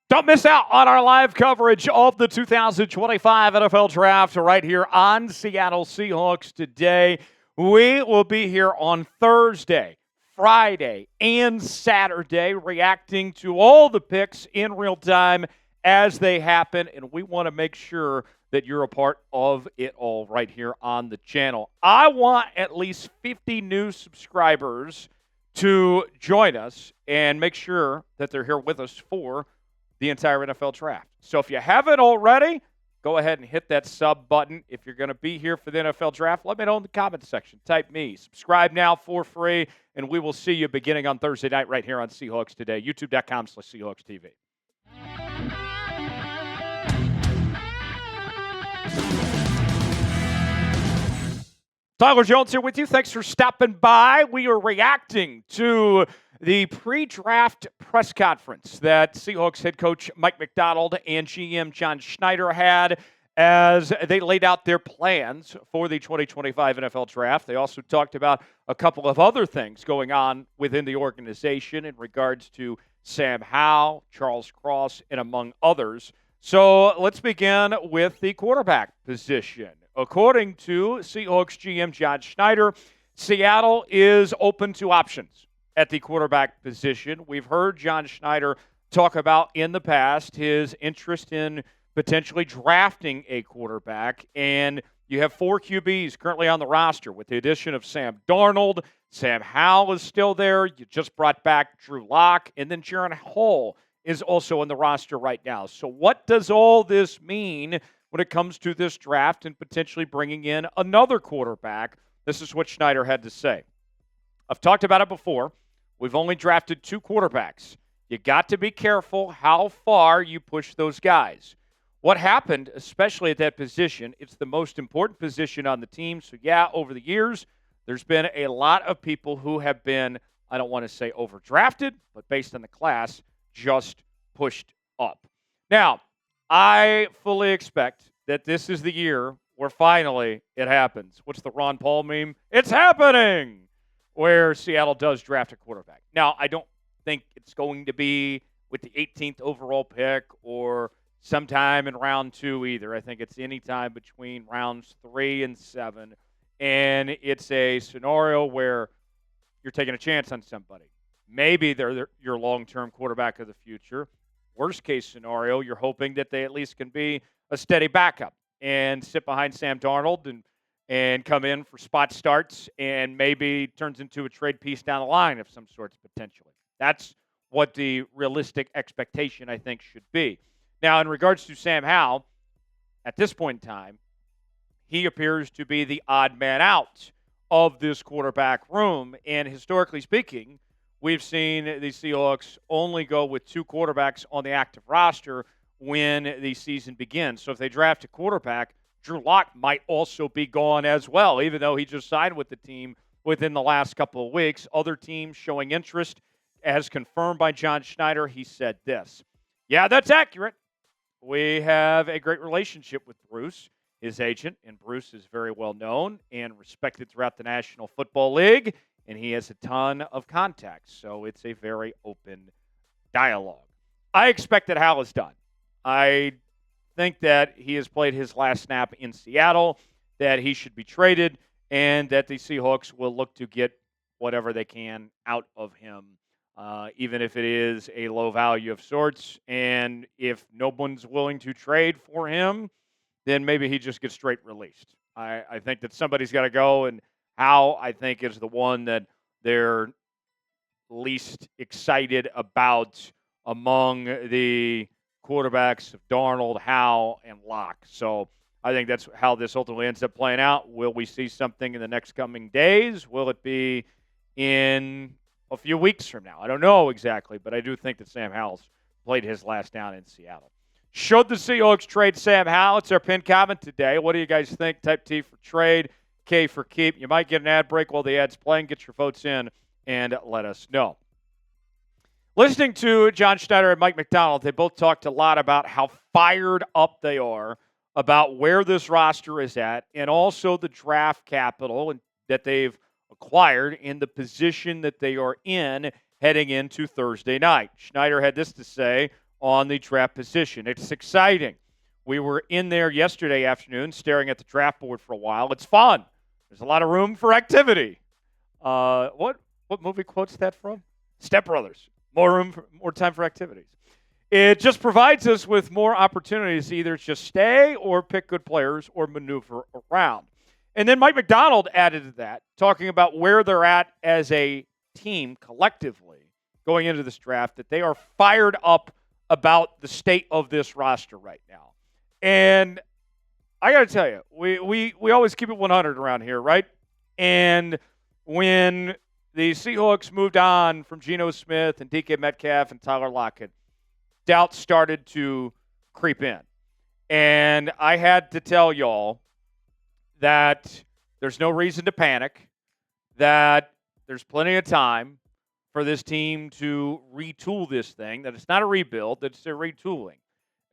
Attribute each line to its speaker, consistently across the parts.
Speaker 1: Don't miss out on our live coverage of the 2025 NFL Draft right here on Seattle Seahawks Today. We will be here on Thursday, Friday, and Saturday reacting to all the picks in real time as they happen, and we want to make sure that you're a part of it all right here on the channel. I want at least 50 new subscribers to join us and make sure that they're here with us for the entire NFL Draft. So if you haven't already, go ahead and hit that sub button. If you're going to be here for the NFL Draft, let me know in the comments section. Type me. Subscribe now for free, and we will see you beginning on Thursday night right here on Seahawks Today, youtube.com/Seahawks TV. Tyler Jones here with you. Thanks for stopping by. We are reacting to the pre-draft press conference that Seahawks head coach Mike Macdonald and GM John Schneider had as they laid out their plans for the 2025 NFL Draft. They also talked about a couple of other things going on within the organization in regards to Sam Howell, Charles Cross, and among others. So let's begin with the quarterback position. According to Seahawks GM John Schneider, Seattle is open to options at the quarterback position. We've heard John Schneider talk about in the past his interest in potentially drafting a quarterback, and you have 4 QBs currently on the roster with the addition of Sam Darnold. Sam Howell is still there. You just brought back Drew Lock, and then Jaron Hall is also on the roster right now. So what does all this mean when it comes to this draft and potentially bringing in another quarterback? This is what Schneider had to say. I've talked about it before. We've only drafted 2 quarterbacks. You got to be careful how far you push those guys. What happened, especially at that position, it's the most important position on the team. So, yeah, over the years, there's been a lot of people who have been, I don't want to say overdrafted, but based on the class, just pushed up. Now, I fully expect that this is the year where finally it happens. What's the Ron Paul meme? It's happening! Where Seattle does draft a quarterback. Now, I don't think it's going to be with the 18th overall pick or sometime in round 2 either. I think it's any time between rounds 3 and 7. And it's a scenario where you're taking a chance on somebody. Maybe they're your long-term quarterback of the future. Worst case scenario, you're hoping that they at least can be a steady backup and sit behind Sam Darnold and come in for spot starts and maybe turns into a trade piece down the line of some sorts potentially. That's what the realistic expectation, I think, should be. Now, in regards to Sam Howell, at this point in time, he appears to be the odd man out of this quarterback room. And historically speaking, we've seen the Seahawks only go with 2 quarterbacks on the active roster when the season begins. So if they draft a quarterback, Drew Lock might also be gone as well, even though he just signed with the team within the last couple of weeks. Other teams showing interest. As confirmed by John Schneider, he said this. Yeah, that's accurate. We have a great relationship with Bruce, his agent, and Bruce is very well known and respected throughout the National Football League, and he has a ton of contacts. So it's a very open dialogue. I expect that Hal is done. I think that he has played his last snap in Seattle, that he should be traded, and that the Seahawks will look to get whatever they can out of him, even if it is a low value of sorts. And if no one's willing to trade for him, then maybe he just gets straight released. I think that somebody's got to go, and Hal, I think, is the one that they're least excited about among the quarterbacks of Darnold, Howell, and Locke. So I think that's how this ultimately ends up playing out. Will we see something in the next coming days? Will it be in a few weeks from now? I don't know exactly, but I do think that Sam Howell's played his last down in Seattle. Should the Seahawks trade Sam Howell? It's our pinned comment today. What do you guys think? Type T for trade, K for keep. You might get an ad break while the ad's playing. Get your votes in and let us know. Listening to John Schneider and Mike Macdonald, they both talked a lot about how fired up they are about where this roster is at and also the draft capital that they've acquired in the position that they are in heading into Thursday night. Schneider had this to say on the draft position. It's exciting. We were in there yesterday afternoon staring at the draft board for a while. It's fun. There's a lot of room for activity. What movie quotes that from? Step Brothers. More time for activities. It just provides us with more opportunities to either just stay or pick good players or maneuver around. And then Mike Macdonald added to that, talking about where they're at as a team collectively going into this draft, that they are fired up about the state of this roster right now. And I got to tell you, we always keep it 100 around here, right? And when the Seahawks moved on from Geno Smith and DK Metcalf and Tyler Lockett, doubt started to creep in. And I had to tell y'all that there's no reason to panic, that there's plenty of time for this team to retool this thing, that it's not a rebuild, that it's a retooling.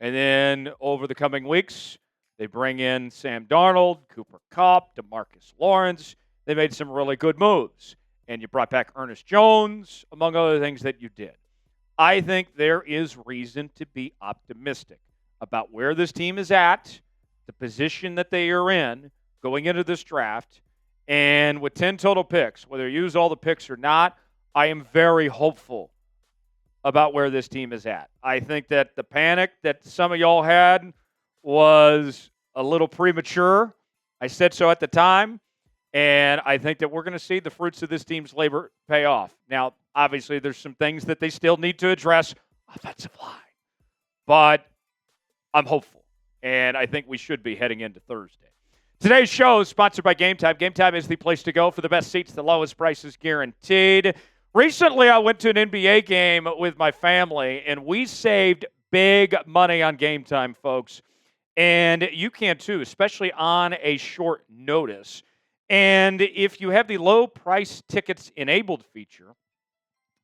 Speaker 1: And then over the coming weeks, they bring in Sam Darnold, Cooper Kupp, DeMarcus Lawrence. They made some really good moves. And you brought back Ernest Jones, among other things that you did. I think there is reason to be optimistic about where this team is at, the position that they are in going into this draft, and with 10 total picks, whether you use all the picks or not, I am very hopeful about where this team is at. I think that the panic that some of y'all had was a little premature. I said so at the time, and I think that we're going to see the fruits of this team's labor pay off. Now, obviously, there's some things that they still need to address, offensive line, but I'm hopeful, and I think we should be heading into Thursday. Today's show is sponsored by Game Time. Game Time is the place to go for the best seats, the lowest prices guaranteed. Recently, I went to an NBA game with my family, and we saved big money on Game Time, folks. And you can too, especially on a short notice. And if you have the low price tickets enabled feature,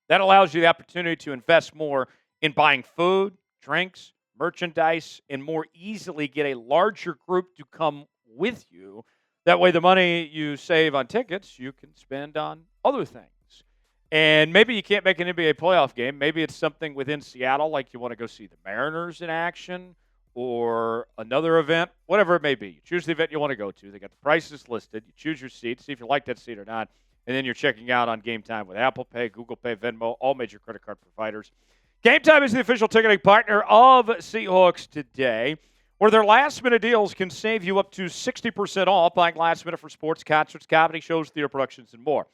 Speaker 1: that allows you the opportunity to invest more in buying food, drinks, merchandise, and more easily get a larger group to come with you. That way, the money you save on tickets, you can spend on other things. And maybe you can't make an NBA playoff game. Maybe it's something within Seattle, like you want to go see the Mariners in action or another event, whatever it may be. You choose the event you want to go to. They got the prices listed. You choose your seat, see if you like that seat or not, and then you're checking out on Game Time with Apple Pay, Google Pay, Venmo, all major credit card providers. Game Time is the official ticketing partner of Seahawks Today, where their last-minute deals can save you up to 60% off buying last minute for sports, concerts, comedy shows, theater productions, and more.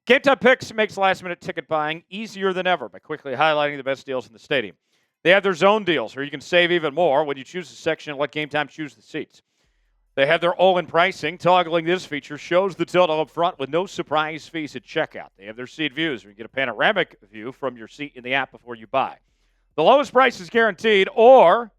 Speaker 1: Game Time Picks makes last-minute ticket buying easier than ever by quickly highlighting the best deals in the stadium. They have their zone deals, where you can save even more when you choose the section and let Game Time choose the seats. They have their all-in pricing. Toggling this feature shows the total up front with no surprise fees at checkout. They have their seat views, where you get a panoramic view from your seat in the app before you buy. The lowest price is guaranteed, or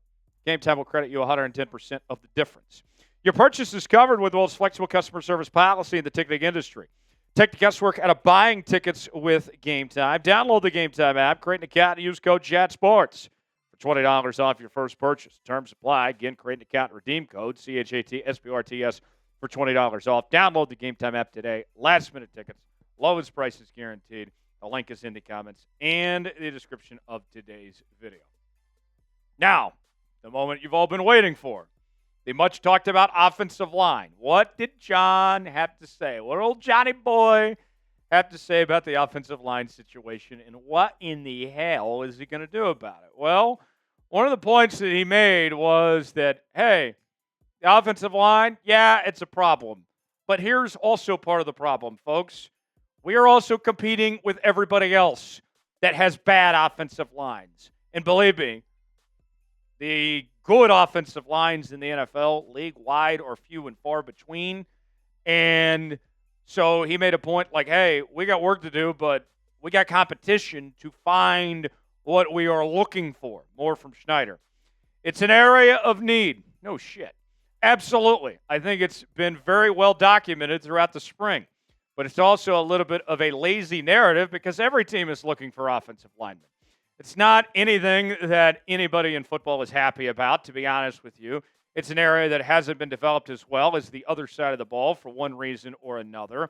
Speaker 1: Game Time will credit you 110% of the difference. Your purchase is covered with the most flexible customer service policy in the ticketing industry. Take the guesswork out of buying tickets with Game Time. Download the Game Time app, create an account, and use code CHATSPORTS for $20 off your first purchase. Terms apply. Again, create an account, redeem code CHATSPORTS for $20 off. Download the Game Time app today. Last-minute tickets, lowest prices guaranteed. The link is in the comments and the description of today's video. Now, the moment you've all been waiting for. The much talked about offensive line. What did John have to say? What did old Johnny boy have to say about the offensive line situation, and what in the hell is he going to do about it? Well, one of the points that he made was that, hey, the offensive line, yeah, it's a problem. But here's also part of the problem, folks. We are also competing with everybody else that has bad offensive lines. And believe me, the good offensive lines in the NFL, league-wide, are few and far between. And so he made a point like, hey, we got work to do, but we got competition to find what we are looking for. More from Schneider. It's an area of need. No shit. Absolutely. I think it's been very well documented throughout the spring. But it's also a little bit of a lazy narrative because every team is looking for offensive linemen. It's not anything that anybody in football is happy about, to be honest with you. It's an area that hasn't been developed as well as the other side of the ball for one reason or another.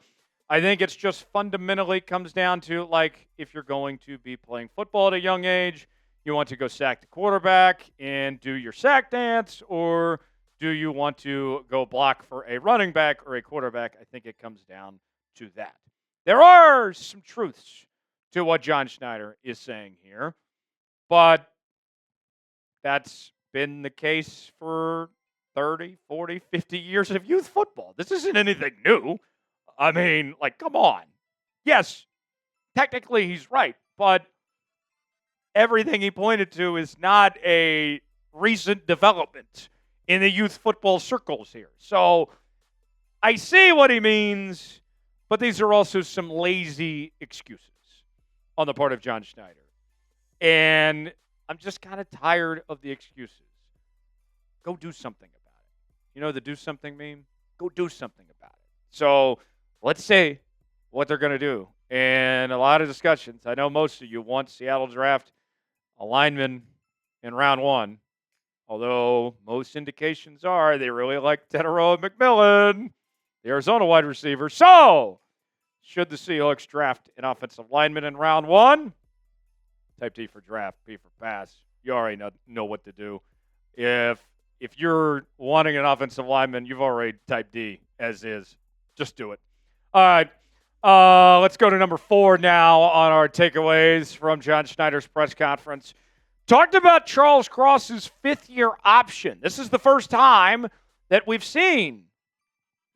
Speaker 1: I think it's just fundamentally comes down to, like, if you're going to be playing football at a young age, you want to go sack the quarterback and do your sack dance, or do you want to go block for a running back or a quarterback? I think it comes down to that. There are some truths to what John Schneider is saying here, but that's been the case for 30, 40, 50 years of youth football. This isn't anything new. I mean, like, come on. Yes, technically he's right, but everything he pointed to is not a recent development in the youth football circles here. So I see what he means, but these are also some lazy excuses on the part of John Schneider. And I'm just kind of tired of the excuses. Go do something about it. You know the do something meme? Go do something about it. So let's say what they're going to do. And a lot of discussions. I know most of you want Seattle draft a lineman in round 1, although most indications are they really like Tetero McMillan, the Arizona wide receiver. So, should the Seahawks draft an offensive lineman in round 1? Type T for draft, P for pass. You already know what to do. If you're wanting an offensive lineman, you've already typed D as is. Just do it. All right. Let's go to number 4 now on our takeaways from John Schneider's press conference. Talked about Charles Cross's 5th-year option. This is the first time that we've seen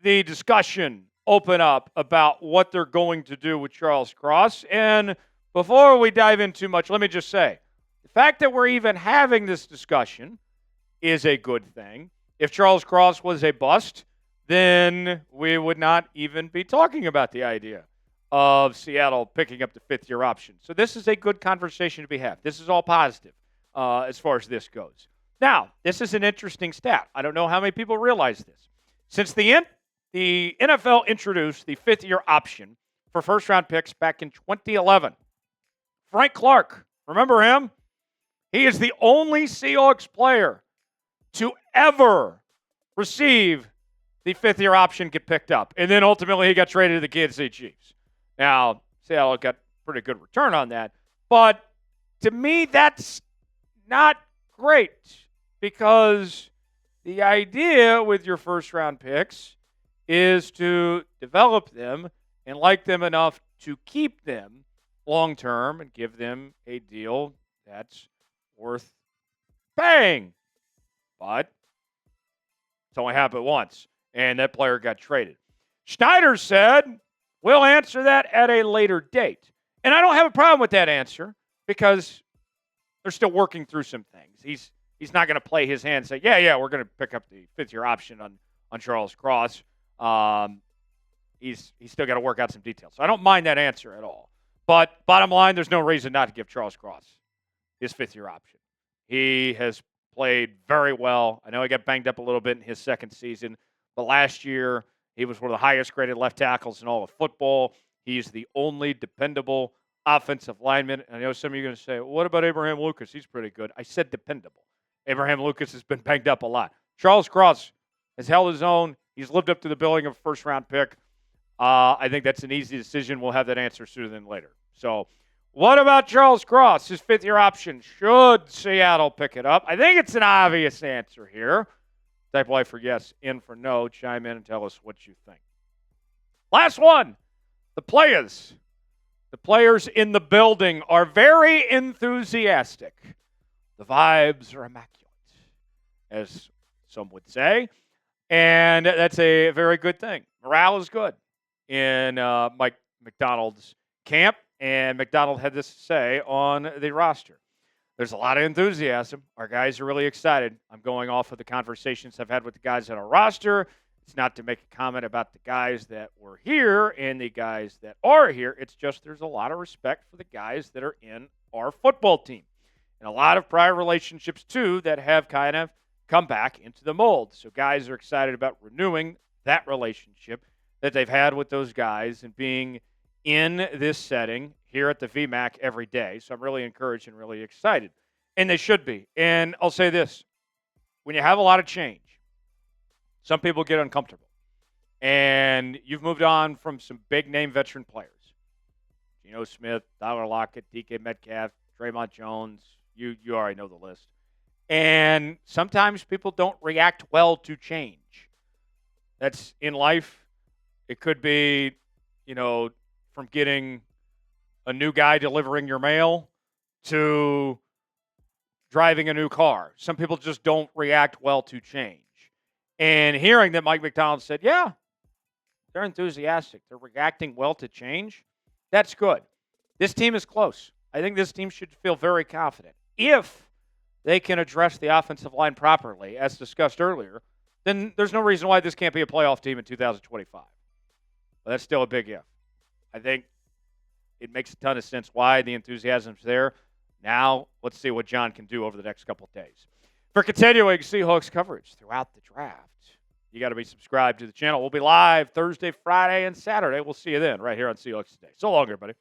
Speaker 1: the discussion open up about what they're going to do with Charles Cross. And before we dive in too much, let me just say, the fact that we're even having this discussion is a good thing. If Charles Cross was a bust, then we would not even be talking about the idea of Seattle picking up the 5th-year option. So this is a good conversation to be had. This is all positive as far as this goes. Now, this is an interesting stat. I don't know how many people realize this. Since the NFL introduced the 5th-year option for first-round picks back in 2011, Frank Clark, remember him? He is the only Seahawks player to ever receive the 5th-year option get picked up. And then ultimately he got traded to the Kansas City Chiefs. Now, Seattle got pretty good return on that. But to me, that's not great because the idea with your first-round picks is to develop them and like them enough to keep them long-term and give them a deal that's worth paying. But it's only happened once, and that player got traded. Schneider said, we'll answer that at a later date. And I don't have a problem with that answer because they're still working through some things. He's not going to play his hand and say, yeah, we're going to pick up the 5th-year option on Charles Cross. He's still got to work out some details. So I don't mind that answer at all. But bottom line, there's no reason not to give Charles Cross his 5th-year option. He has played very well. I know he got banged up a little bit in his second season, but last year he was one of the highest-graded left tackles in all of football. He's the only dependable offensive lineman. And I know some of you are going to say, well, what about Abraham Lucas? He's pretty good. I said dependable. Abraham Lucas has been banged up a lot. Charles Cross has held his own. He's lived up to the billing of a first-round pick. I think that's an easy decision. We'll have that answer sooner than later. So what about Charles Cross, his 5th-year option? Should Seattle pick it up? I think it's an obvious answer here. Type Y for yes, in for no. Chime in and tell us what you think. Last one, the players. The players in the building are very enthusiastic. The vibes are immaculate, as some would say. And that's a very good thing. Morale is good in Mike Macdonald's camp. And Macdonald had this to say on the roster. There's a lot of enthusiasm. Our guys are really excited. I'm going off of the conversations I've had with the guys on our roster. It's not to make a comment about the guys that were here and the guys that are here. It's just there's a lot of respect for the guys that are in our football team. And a lot of prior relationships, too, that have kind of come back into the mold. So guys are excited about renewing that relationship that they've had with those guys and being in this setting here at the VMAC every day. So I'm really encouraged and really excited. And they should be. And I'll say this. When you have a lot of change, some people get uncomfortable. And you've moved on from some big-name veteran players. Geno Smith, Tyler Lockett, DK Metcalf, Draymond Jones, You already know the list. And sometimes people don't react well to change. That's in life. It could be, from getting a new guy delivering your mail to driving a new car. Some people just don't react well to change. And hearing that Mike Macdonald said, yeah, they're enthusiastic. They're reacting well to change. That's good. This team is close. I think this team should feel very confident. If they can address the offensive line properly, as discussed earlier, then there's no reason why this can't be a playoff team in 2025. But that's still a big if. I think it makes a ton of sense why the enthusiasm's there. Now, let's see what John can do over the next couple of days. For continuing Seahawks coverage throughout the draft, you got to be subscribed to the channel. We'll be live Thursday, Friday, and Saturday. We'll see you then right here on Seahawks Today. So long, everybody.